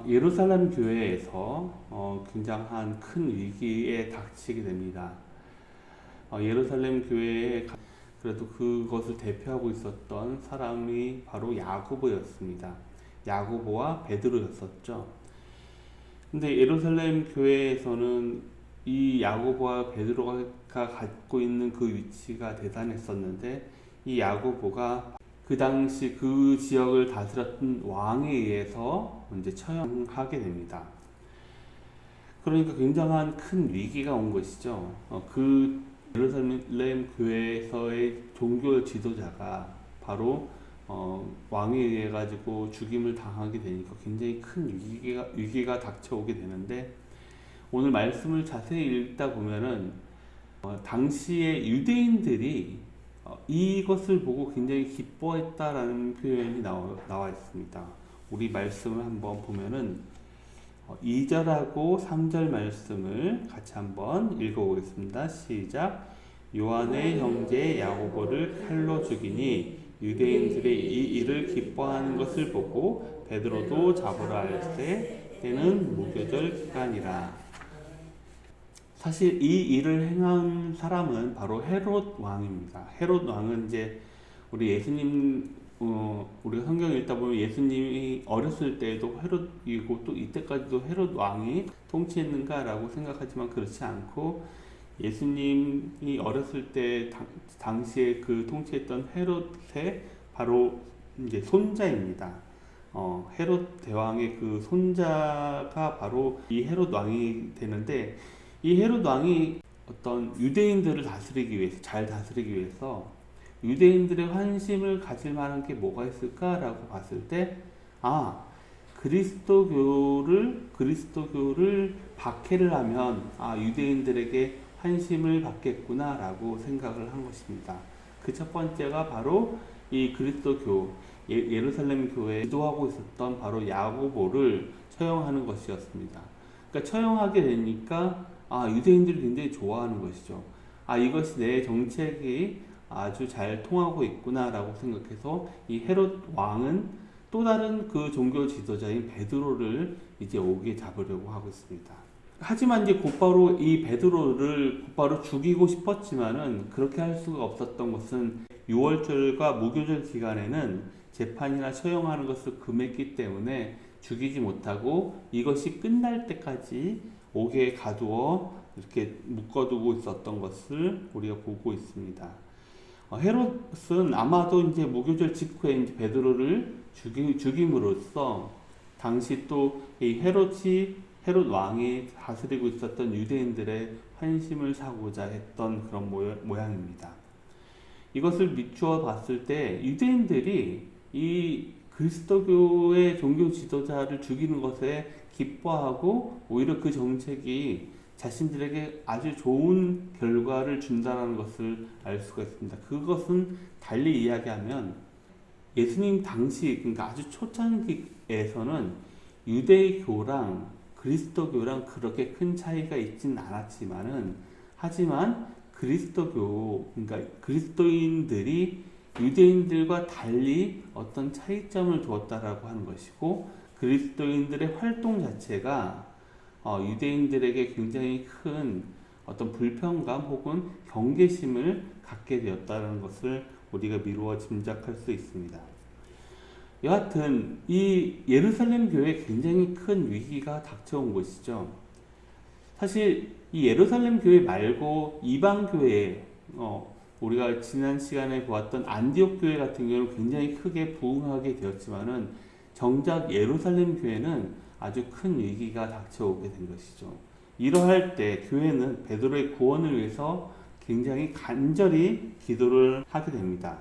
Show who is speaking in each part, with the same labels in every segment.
Speaker 1: 예루살렘 교회에서 굉장한 큰 위기에 닥치게 됩니다. 예루살렘 교회에 그래도 그것을 대표하고 있었던 사람이 바로 야고보였습니다. 야고보와 베드로였었죠. 근데 예루살렘 교회에서는 이 야고보와 베드로가 갖고 있는 그 위치가 대단했었는데, 이 야고보가 그 당시 그 지역을 다스렸던 왕에 의해서 이제 처형하게 됩니다. 그러니까 굉장한 큰 위기가 온 것이죠. 그 예루살렘 교회에서의 종교 지도자가 바로 왕에 의해 가지고 죽임을 당하게 되니까 굉장히 큰 위기가 닥쳐오게 되는데, 오늘 말씀을 자세히 읽다 보면은 당시의 유대인들이 이것을 보고 굉장히 기뻐했다라는 표현이 나와 있습니다. 우리 말씀을 한번 보면은 2절하고 3절 말씀을 같이 한번 읽어보겠습니다. 시작. 요한의 형제 야고보를 칼로 죽이니 유대인들의 이 일을 기뻐하는 것을 보고 베드로도 잡으라 할 때는 무교절 기간이라. 사실 이 일을 행한 사람은 바로 헤롯 왕입니다. 헤롯 왕은 이제 우리 예수님, 우리가 성경 읽다 보면 예수님이 어렸을 때에도 헤롯이고 또 이때까지도 헤롯 왕이 통치했는가라고 생각하지만 그렇지 않고, 예수님이 어렸을 때 당시에 그 통치했던 헤롯의 바로 이제 손자입니다. 헤롯 대왕의 그 손자가 바로 이 헤롯 왕이 되는데, 이 헤롯 왕이 어떤 유대인들을 다스리기 위해서, 잘 다스리기 위해서 유대인들의 환심을 가질 만한 게 뭐가 있을까라고 봤을 때, 그리스도교를 박해를 하면 유대인들에게 환심을 받겠구나라고 생각을 한 것입니다. 그 첫 번째가 바로 이 그리스도교, 예루살렘 교회에 기도하고 있었던 바로 야고보를 처형하는 것이었습니다. 그러니까 처형하게 되니까 유대인들이 굉장히 좋아하는 것이죠. 이것이 내 정책이 아주 잘 통하고 있구나라고 생각해서 이 헤롯 왕은 또 다른 그 종교 지도자인 베드로를 이제 오게 잡으려고 하고 있습니다. 하지만 이제 곧바로 이 베드로를 곧바로 죽이고 싶었지만은 그렇게 할 수가 없었던 것은 6월절과 무교절 기간에는 재판이나 처형하는 것을 금했기 때문에 죽이지 못하고 이것이 끝날 때까지 옥에 가두어 이렇게 묶어두고 있었던 것을 우리가 보고 있습니다. 헤롯은 아마도 이제 무교절 직후에 이제 베드로를 죽임으로써 당시 또 이 헤롯 왕이 다스리고 있었던 유대인들의 환심을 사고자 했던 그런 모양입니다. 이것을 비추어 봤을 때 유대인들이 이 그리스도교의 종교 지도자를 죽이는 것에 기뻐하고 오히려 그 정책이 자신들에게 아주 좋은 결과를 준다는 것을 알 수가 있습니다. 그것은 달리 이야기하면 예수님 당시, 그러니까 아주 초창기에서는 유대교랑 그리스도교랑 그렇게 큰 차이가 있지는 않았지만은, 하지만 그러니까 그리스도인들이 유대인들과 달리 어떤 차이점을 두었다라고 하는 것이고, 그리스도인들의 활동 자체가 유대인들에게 굉장히 큰 어떤 불편감 혹은 경계심을 갖게 되었다는 것을 우리가 미루어 짐작할 수 있습니다. 여하튼 이 예루살렘 교회에 굉장히 큰 위기가 닥쳐온 것이죠. 사실 이 예루살렘 교회 말고 이방 교회, 우리가 지난 시간에 보았던 안디옥 교회 같은 경우는 굉장히 크게 부흥하게 되었지만은 정작 예루살렘 교회는 아주 큰 위기가 닥쳐오게 된 것이죠. 이러할 때 교회는 베드로의 구원을 위해서 굉장히 간절히 기도를 하게 됩니다.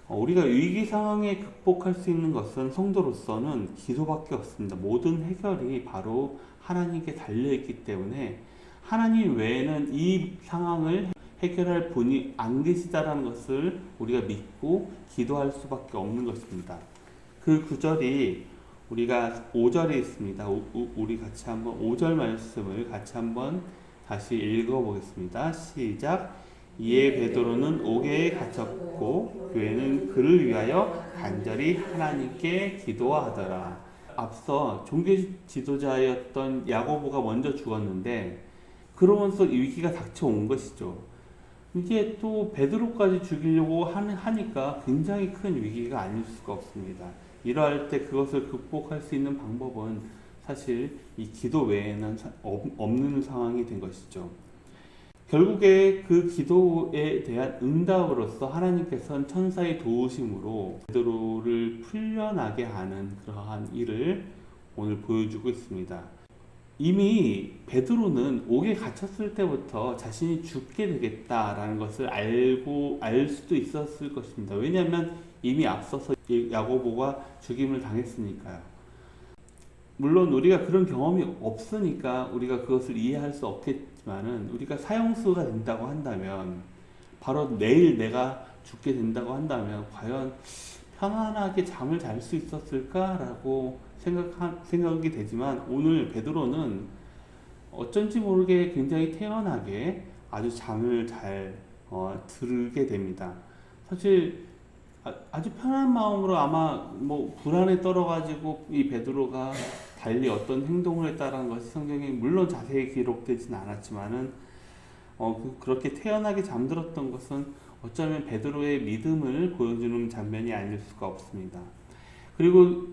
Speaker 1: 우리가 위기 상황에 극복할 수 있는 것은 성도로서는 기도밖에 없습니다. 모든 해결이 바로 하나님께 달려있기 때문에 하나님 외에는 이 상황을 해결할 분이 안 계시다라는 것을 우리가 믿고 기도할 수밖에 없는 것입니다. 그 구절이 우리가 5절에 있습니다. 우리 같이 한번 5절 말씀을 같이 한번 다시 읽어보겠습니다. 시작. 이에 베드로는 옥에 갇혔고 교회는 그를 위하여 간절히 하나님께 기도하더라. 앞서 종교 지도자였던 야고보가 먼저 죽었는데 그러면서 위기가 닥쳐온 것이죠. 이게 또 베드로까지 죽이려고 하니까 굉장히 큰 위기가 아닐 수가 없습니다. 이러할 때 그것을 극복할 수 있는 방법은 사실 이 기도 외에는 없는 상황이 된 것이죠. 결국에 그 기도에 대한 응답으로서 하나님께서는 천사의 도우심으로 베드로를 풀려나게 하는 그러한 일을 오늘 보여주고 있습니다. 이미 베드로는 옥에 갇혔을 때부터 자신이 죽게 되겠다라는 것을 알 수도 있었을 것입니다. 왜냐하면 이미 앞서서 야고보가 죽임을 당했으니까요. 물론 우리가 그런 경험이 없으니까 우리가 그것을 이해할 수 없겠지만은 우리가 사형수가 된다고 한다면 바로 내일 내가 죽게 된다고 한다면 과연 편안하게 잠을 잘 수 있었을까라고 생각이 되지만 오늘 베드로는 어쩐지 모르게 굉장히 태연하게 아주 잠을 잘 들게 됩니다. 사실 아주 편한 마음으로 아마 뭐 불안에 떨어가지고 이 베드로가 달리 어떤 행동을 했다라는 것이 성경에 물론 자세히 기록되지는 않았지만은 그렇게 태연하게 잠들었던 것은 어쩌면 베드로의 믿음을 보여주는 장면이 아닐 수가 없습니다. 그리고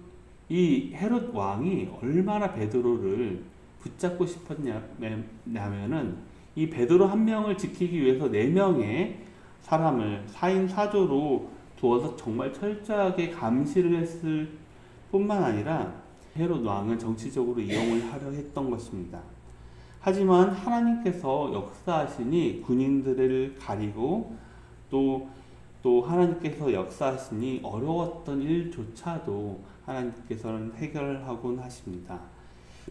Speaker 1: 이 헤롯 왕이 얼마나 베드로를 붙잡고 싶었냐면은 이 베드로 한 명을 지키기 위해서 4명의 사람을 4인 4조로 두어서 정말 철저하게 감시를 했을 뿐만 아니라 헤롯 왕은 정치적으로 이용을 하려 했던 것입니다. 하지만 하나님께서 역사하시니 군인들을 가리고 또 하나님께서 역사하시니 어려웠던 일조차도 하나님께서는 해결하곤 하십니다.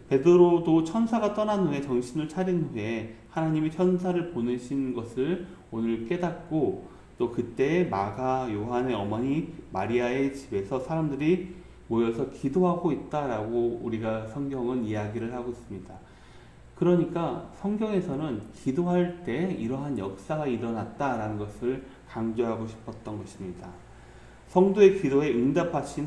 Speaker 1: 베드로도 천사가 떠난 후에 정신을 차린 후에 하나님이 천사를 보내신 것을 오늘 깨닫고 또 그때 마가 요한의 어머니 마리아의 집에서 사람들이 모여서 기도하고 있다라고 우리가 성경은 이야기를 하고 있습니다. 그러니까 성경에서는 기도할 때 이러한 역사가 일어났다라는 것을 강조하고 싶었던 것입니다. 성도의 기도에 응답하신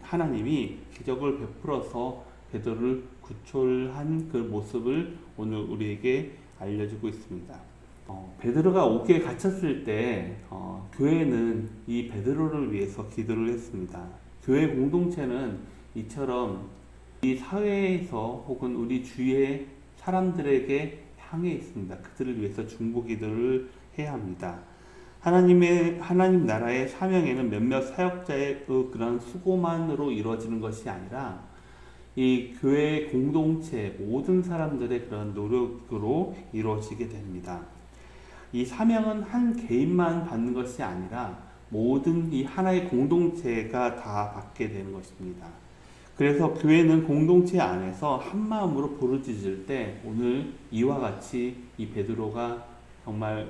Speaker 1: 하나님이 기적을 베풀어서 베드로를 구출한 그 모습을 오늘 우리에게 알려주고 있습니다. 베드로가 옥에 갇혔을 때 교회는 이 베드로를 위해서 기도를 했습니다. 교회 공동체는 이처럼 이 사회에서 혹은 우리 주위의 사람들에게 향해 있습니다. 그들을 위해서 중보 기도를 해야 합니다. 하나님 나라의 사명에는 몇몇 사역자의 그런 수고만으로 이루어지는 것이 아니라 이 교회 공동체 모든 사람들의 그런 노력으로 이루어지게 됩니다. 이 사명은 한 개인만 받는 것이 아니라 모든 이 하나의 공동체가 다 받게 되는 것입니다. 그래서 교회는 공동체 안에서 한 마음으로 부르짖을 때 오늘 이와 같이 이 베드로가 정말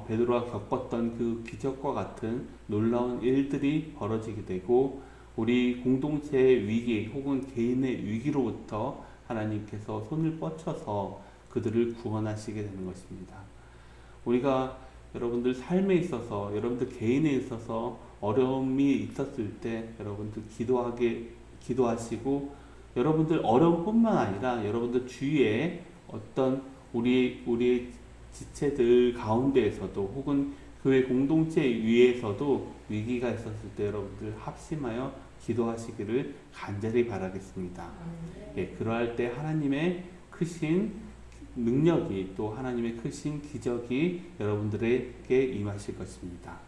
Speaker 1: 베드로가 겪었던 그 기적과 같은 놀라운 일들이 벌어지게 되고 우리 공동체의 위기 혹은 개인의 위기로부터 하나님께서 손을 뻗쳐서 그들을 구원하시게 되는 것입니다. 우리가 여러분들 삶에 있어서 여러분들 개인에 있어서 어려움이 있었을 때 여러분들 기도하시고 여러분들 어려움뿐만 아니라 여러분들 주위에 어떤 우리의 지체들 가운데에서도 혹은 교회 공동체 위에서도 위기가 있었을 때 여러분들 합심하여 기도하시기를 간절히 바라겠습니다. 예, 그러할 때 하나님의 크신 능력이 또 하나님의 크신 기적이 여러분들에게 임하실 것입니다.